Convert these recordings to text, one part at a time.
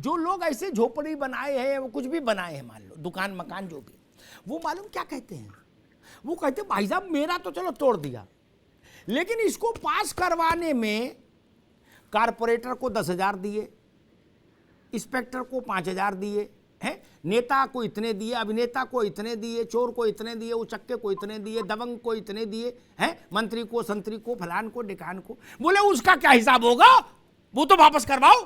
जो लोग ऐसे झोपड़ी बनाए हैं, वो कुछ भी बनाए हैं, मान लो दुकान मकान जो भी, वो मालूम क्या कहते हैं, वो कहते हैं भाई साहब मेरा तो चलो तोड़ दिया, लेकिन इसको पास करवाने में कारपोरेटर को 10,000 दिए, इंस्पेक्टर को 5,000 दिए हैं, नेता को इतने दिए, अभिनेता को इतने दिए, चोर को इतने दिए, उचक्के को इतने दिए, दबंग को इतने दिए हैं, मंत्री को, संतरी को, फलान को, डिकान को। बोले उसका क्या हिसाब होगा, वो तो वापस करवाओ।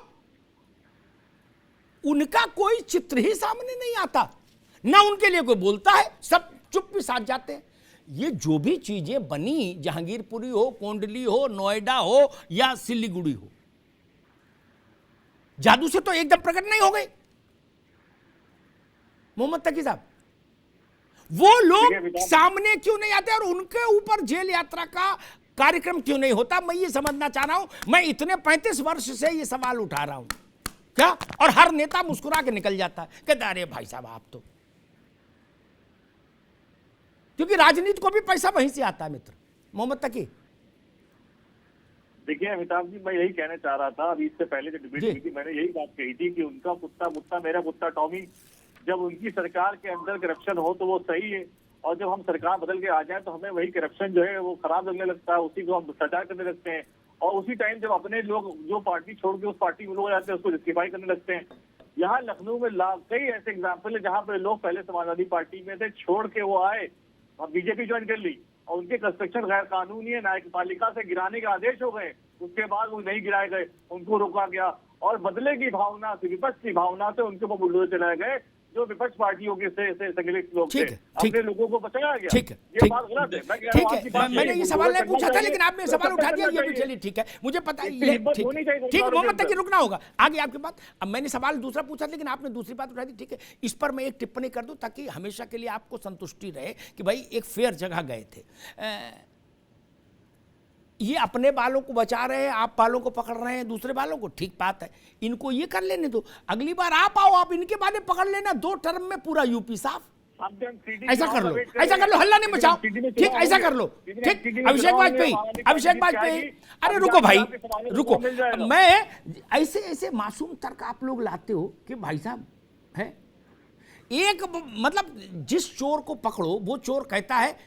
उनका कोई चित्र ही सामने नहीं आता, ना उनके लिए कोई बोलता है, सब चुप भी साथ जाते हैं। ये जो भी चीजें बनी, जहांगीरपुरी हो, कोंडली हो, नोएडा हो या सिलीगुड़ी हो, जादू से तो एकदम प्रकट नहीं हो गई। मोहम्मद तकी साहब, वो लोग सामने क्यों नहीं आते और उनके ऊपर जेल यात्रा का कार्यक्रम क्यों नहीं होता? मैं ये समझना चाह रहा हूं। मैं इतने 35 वर्ष से ये सवाल उठा रहा हूं क्या, और हर नेता मुस्कुरा के निकल जाता है, कहता अरे भाई साहब आप तो, क्योंकि राजनीति को भी पैसा वहीं से आता है मित्र। मोहम्मद तकी, देखिए अमिताभ जी, मैं यही कहना चाह रहा था, अभी इससे पहले जो डिबेट हुई थी मैंने यही बात कही थी कि उनका कुत्ता मुत्ता मेरा कुत्ता टॉमी, जब उनकी सरकार के अंदर करप्शन हो तो वो सही है, और जब हम सरकार बदल के आ जाए तो हमें वही करप्शन जो है वो खराब लगने लगता है, उसी को हम भ्रष्टाचार करने लगते हैं, और उसी टाइम जब अपने लोग जो पार्टी छोड़ के उस पार्टी में लोग जाते हैं उसको जस्टिफाई करने लगते हैं। यहाँ लखनऊ में कई ऐसे एग्जाम्पल है जहाँ पे लोग पहले समाजवादी पार्टी में थे, छोड़ के वो आए और बीजेपी ज्वाइन कर ली, और उनके कंस्ट्रक्शन गैर कानूनी है, न्यायपालिका से गिराने के आदेश हो गए, उसके बाद वो नहीं गिराए गए, उनको रोका गया, और बदले की भावना से, विपक्ष की भावना से उनके ऊपर बुलडोजर चलाए गए, जो विपक्ष पार्टियों के से संगठित लोग थे, अपने लोगों को बचाया गया। ठीक है, ये बात गलत है। ठीक है, मैंने ये सवाल नहीं पूछा था, लेकिन आपने सवाल उठा दिया, ये भी चलिए ठीक है, मुझे पता है ये ठीक है। मोहम्मद तकी रुकना होगा, आगे आपके बात। अब मैंने सवाल दूसरा पूछा, लेकिन आपने दूसरी बात उठा दी, ठीक है। इस पर मैं एक टिप्पणी कर दूं ताकि हमेशा के लिए आपको संतुष्टि रहे कि भाई एक फेयर जगह गए थे। ये अपने बालों को बचा रहे हैं, आप बालों को पकड़ रहे हैं, दूसरे बालों को, ठीक बात है, इनको ये कर लेने दो, अगली बार आप आओ, आप इनके बारे पकड़ लेना, 2 टर्म में पूरा यूपी साफ। ऐसा कर लो, ऐसा कर लो, हल्ला नहीं मचाओ, ठीक, ऐसा कर लो, ठीक। अभिषेक वाजपेयी, अरे रुको भाई, रुको, मैं ऐसे ऐसे मासूम तर्क आप लोग लाते हो कि भाई साहब है, एक मतलब जिस चोर को पकड़ो वो चोर कहता है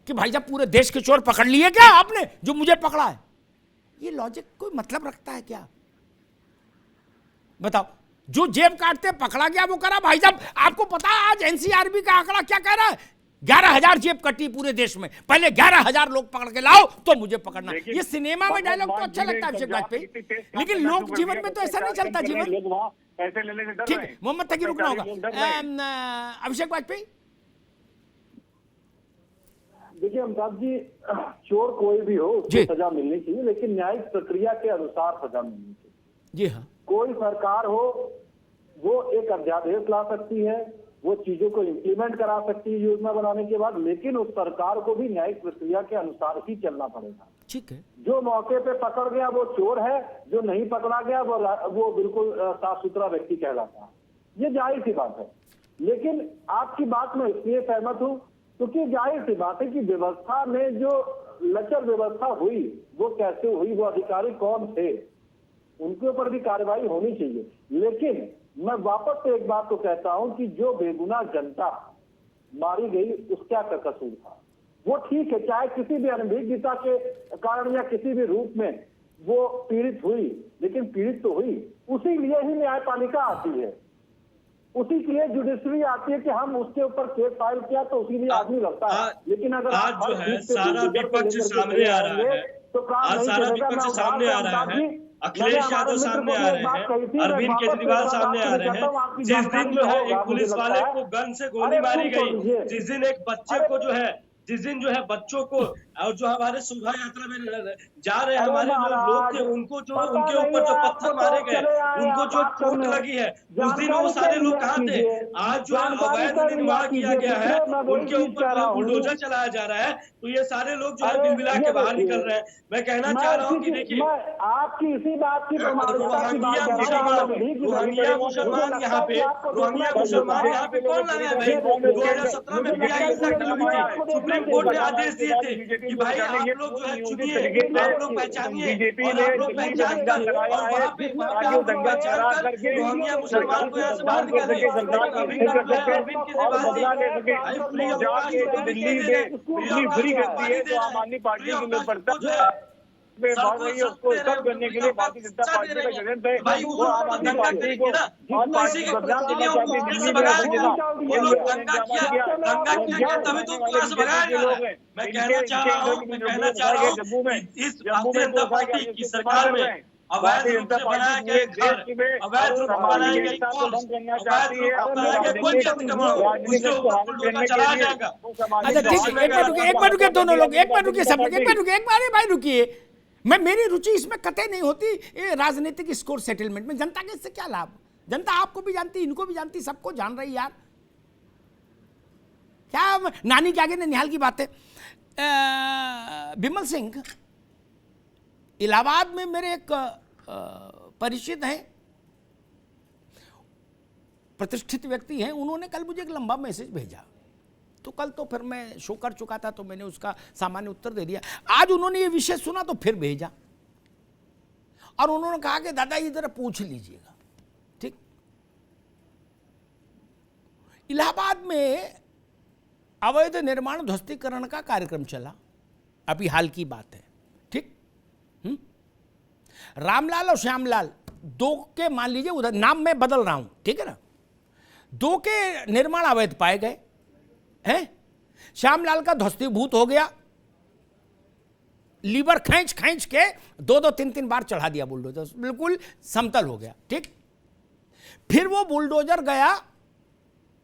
कि भाई साहब पूरे देश के चोर पकड़ लिए क्या आपने जो मुझे पकड़ा है? ये लॉजिक कोई मतलब रखता है क्या? बताओ, जो जेब काटते पकड़ा गया वो करा। भाई साहब आपको पता है आज एनसीआरबी का आंकड़ा क्या कह रहा है? 11,000 जेब कटी पूरे देश में, पहले 11,000 लोग पकड़ के लाओ तो मुझे पकड़ना। ये सिनेमा में डायलॉग तो अच्छा लगता है अभिषेक वाजपेयी, लेकिन लोक जीवन में तो ऐसा नहीं चलता जीवन। ठीक, मोहम्मद तकी रुकना होगा। अभिषेक वाजपेयी, देखिए अमिताभ जी, चोर कोई भी हो उसको सजा मिलनी चाहिए, लेकिन न्यायिक प्रक्रिया के अनुसार सजा मिलनी चाहिए। जी हाँ, कोई सरकार हो वो एक अध्यादेश ला सकती है, वो चीजों को इम्प्लीमेंट करा सकती है योजना बनाने के बाद, लेकिन उस सरकार को भी न्यायिक प्रक्रिया के अनुसार ही चलना पड़ेगा। ठीक है, जो मौके पे पकड़ गया वो चोर है, जो नहीं पकड़ा गया वो बिल्कुल साफ सुथरा व्यक्ति कहलाता है, ये जाहिर सी बात है। लेकिन आपकी बात में इसलिए सहमत हूँ क्योंकि जाहिर सी बात है कि व्यवस्था में जो लचर व्यवस्था हुई वो कैसे हुई, वो अधिकारी कौन थे, उनके ऊपर भी कार्रवाई होनी चाहिए। लेकिन मैं वापस से एक बात तो कहता हूं कि जो बेगुनाह जनता मारी गई उसका क्या कसूर था? वो ठीक है, चाहे किसी भी अनभिज्ञता के कारण या किसी भी रूप में वो पीड़ित हुई, लेकिन पीड़ित तो हुई, उसी लिए ही न्यायपालिका आती है, उसी के लिए जुडिशरी आती है कि हम उसके ऊपर केस फाइल किया तो उसी लिए आदमी लड़ता है। लेकिन अगर आज जो है सारा विपक्ष सामने आ रहा है, आज सारा विपक्ष सामने आ रहा है, अखिलेश यादव सामने आ रहे हैं, अरविंद केजरीवाल सामने आ रहे हैं। जिस दिन जो है एक पुलिस वाले को गन से गोली मारी गई, जिस दिन एक बच्चे को जो है, जिस दिन जो है बच्चों को, और जो हमारे शोभा यात्रा में जा रहे हमारे लोग थे उनको जो उनके ऊपर जो पत्थर मारे गए, उनको जो चोट लगी है, उस दिन वो सारे लोग कहाँ थे? आज जो अवैध निर्माण किया गया है उनके ऊपर बुलडोजर चलाया जा रहा है, तो ये सारे लोग जो है मिलमिला के बाहर निकल रहे हैं। मैं कहना चाह रहा हूँ कि देखिए आपकी इसी बात की रोहिंग्या मुसलमान यहाँ पे, रोहिंग्या मुसलमान यहाँ पे कौन लाया भाई? 2017 में सुप्रीम कोर्ट ने आदेश दिए थे कि भाई आप लोग जो है चुनिए, आप लोग पहचानिए, बीजेपी और ने आप लोग पहचान कर और वहाँ पे दंगा चला करके रोहिंग्या मुसलमान को यहाँ से बाहर निकाले। अरविंद केजरीवाल जी, दिल्ली फ्री करती है, तो आम आदमी पार्टी की में पड़ता है भाग रही है, उसको सब करने के लिए भारतीय जनता पार्टी का षड्यंत्र है। भाई वो आम आदमी पार्टी को और पार्टी के बदनाम के लिए उनको भगाया गया। वो लोग दंगा किया तभी तो उनको यहाँ से भगाया जा रहा है। मैं कहना चाह रहा हूँ कि इस भारतीय जनता पार्टी की सरकार में अवैध रूप से बनाया गया घर, अवैध रूप से बनाया गया पुल, अवैध रूप से बनाया गया कोई भी अतिक्रमण हो, उसके ऊपर बुलडोजर चलाया जाएगा। अच्छा ठीक है, एक बार रुके दोनों लोग, एक बार रुके सब लोग, एक बार रुके, एक बार भाई रुकिए। मेरी रुचि इसमें कतई नहीं होती ये राजनीतिक स्कोर सेटलमेंट में। जनता के इससे क्या लाभ? जनता आपको भी जानती, इनको भी जानती, सबको जान रही यार। क्या नानी के आगे निहाल की बात है। विमल सिंह, इलाहाबाद में मेरे एक परिचित हैं, प्रतिष्ठित व्यक्ति हैं, उन्होंने कल मुझे एक लंबा मैसेज भेजा। तो कल तो फिर मैं शो कर चुका था, तो मैंने उसका सामान्य उत्तर दे दिया। आज उन्होंने ये विषय सुना तो फिर भेजा, और उन्होंने कहा कि दादा ये जरा पूछ लीजिएगा। ठीक, इलाहाबाद में अवैध निर्माण ध्वस्तीकरण का कार्यक्रम चला, अभी हाल की बात है। ठीक, रामलाल और श्यामलाल दो के, मान लीजिए उधर नाम मैं बदल रहा हूं, ठीक है ना, दो के निर्माण अवैध पाए गए हैं। श्यामलाल का ध्वस्तीभूत हो गया, लीवर खींच खींच के 2-2 3-3 बार चढ़ा दिया बुलडोजर, बिल्कुल समतल हो गया। ठीक, फिर वो बुलडोजर गया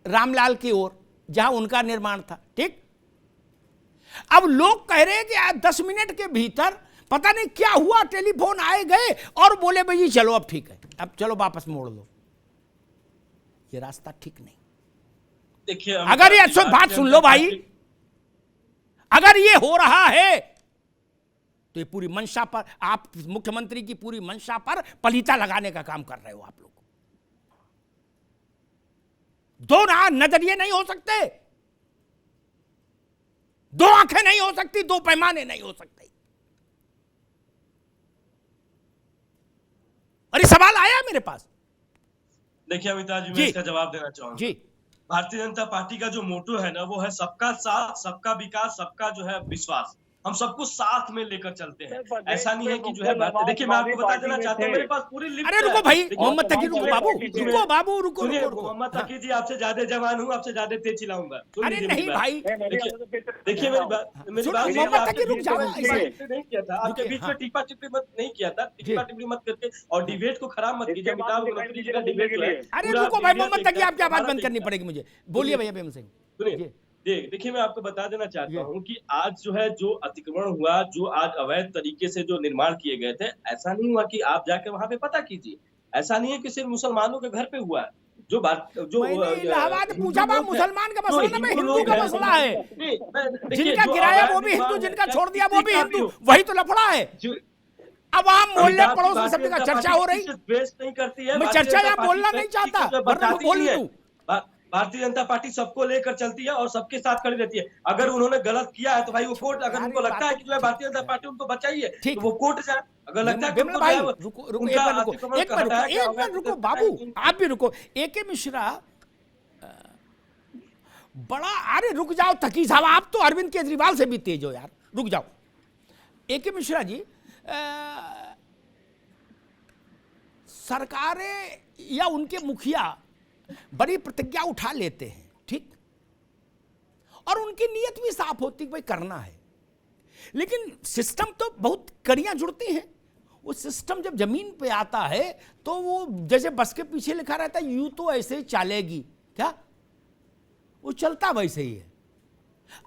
रामलाल की ओर जहां उनका निर्माण था। ठीक, अब लोग कह रहे हैं कि 10 मिनट के भीतर पता नहीं क्या हुआ, टेलीफोन आए गए और बोले भाई चलो अब ठीक है, अब चलो वापस मोड़ दो। ये रास्ता ठीक नहीं। देखिए, अगर ये बात सुन लो भाई, अगर ये हो रहा है तो ये पूरी मंशा पर, आप मुख्यमंत्री की पूरी मंशा पर पलीता लगाने का काम कर रहे हो आप लोग। दो नजरिए नहीं हो सकते, दो आंखें नहीं हो सकती, दो पैमाने नहीं हो सकते। अरे सवाल आया मेरे पास। देखिए अमिताभ जी, मैं इसका जवाब देना चाहूंगा जी। भारतीय जनता पार्टी का जो मोटो है ना, वो है सबका साथ, सबका विकास, सबका जो है विश्वास। हम सबको साथ में लेकर चलते हैं। ऐसा नहीं है कि जो है, देखिए मैं आपको बता देना चाहता हूँ, मेरे पास पूरी लिस्ट। अरे रुको भाई, मोहम्मद तकी, रुको बाबू, रुको बाबू, रुको। मोहम्मद तकी जी, आपसे ज्यादा जवान हूँ, आपसे ज्यादा तेज चिल्लाऊंगा। अरे नहीं भाई, देखिए मेरी बात, मोहम्मद तकी रुक जाओ। नहीं किया था आपके बीच में, टिप्पा टिप्पी मत नहीं किया था, टिप्पा टिप्पी मत करके और डिबेट को खराब मत कीजिए। अमिताभ गोलखत्री जी का डिबेट है। अरे रुको भाई, मोहम्मद तकी आपकी आवाज बंद करनी पड़ेगी मुझे। बोलिए भैया विमल सिंह। सुनिए, देखिए मैं आपको बता देना चाहता हूँ कि आज जो है, जो अतिक्रमण हुआ, जो आज अवैध तरीके से जो निर्माण किए गए थे, ऐसा नहीं हुआ कि आप जाके वहां पे पता कीजिए। ऐसा नहीं है कि सिर्फ मुसलमानों के घर पे हुआ है। जो बात जो इलाहाबाद पूछा, मुसलमान का मसला नहीं, हिंदू का मसला है। जिनका किराया वो भी हिंदू, जिनका छोड़ दिया वो भी हिंदू, वही तो लफड़ा है। अब वहाँ मोहल्ले पड़ोस में सब जगह चर्चा हो रही, नहीं करती है। मैं चर्चा यहाँ बोलना नहीं चाहता, वरना मैं बोल दूं। भारतीय जनता पार्टी सबको लेकर चलती है और सबके साथ खड़ी रहती है। अगर उन्होंने गलत किया है तो भाई वो कोर्ट, अगर उनको लगता है कि जो है भारतीय जनता पार्टी उनको बचाइए तो वो कोर्ट जाए। अगर लगता है कि भाई एक मिनट रुको बाबू, आप भी रुको। एके मिश्रा बड़ा, अरे रुक जाओ तकी साहब, आप तो अरविंद केजरीवाल से भी तेज हो यार, रुक जाओ। एके मिश्रा जी, सरकारें या उनके मुखिया बड़ी प्रतिज्ञा उठा लेते हैं, ठीक, और उनकी नीयत भी साफ होती है भाई करना है, लेकिन सिस्टम तो बहुत कड़ियां जुड़ती हैं। वो सिस्टम जब जमीन पे आता है तो वो जैसे बस के पीछे लिखा रहता है यूं तो ऐसे ही चलेगी, क्या वो चलता वैसे ही है।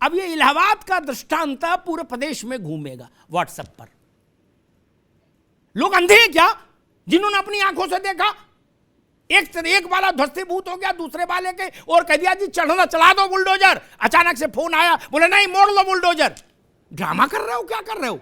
अब ये इलाहाबाद का दृष्टांत पूरे प्रदेश में घूमेगा व्हाट्सएप पर। लोग अंधे हैं क्या जिन्होंने अपनी आंखों से देखा? एक वाला ध्वस्तीभूत हो गया, दूसरे वाले के और कह दिया जी चढ़ना, चला दो बुलडोजर। अचानक से फोन आया, बोले नहीं मोड़ लो बुलडोजर। ड्रामा कर रहे हो, क्या कर रहे हो?